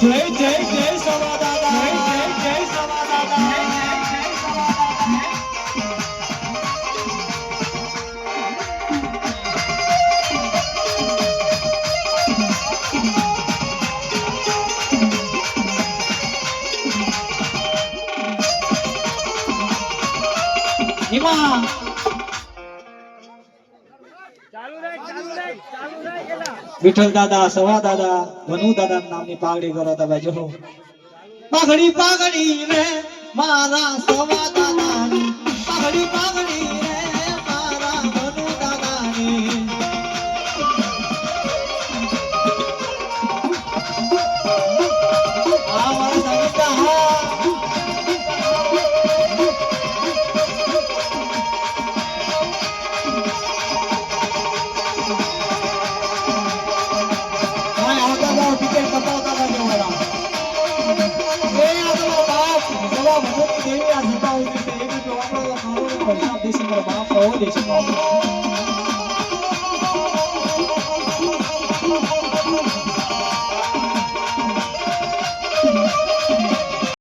જય જય જય સવા દાદા, જય જય જય સવા દાદા, જય જય જય સવા દાદા. એમાં વિઠ્ઠલ દાદા, સવા દાદા, વનુ દાદા નામની પાઘડી કરો તમે જો. પાઘડી પાઘડી રે મારા સવા દાદાની, પાઘડી પાઘડી રે મારા વનુ દાદાની. આ મારા સંગીતા હા. દેવી આ જતા હોય છે, એ જો આપણો દેશી બાપ દેશી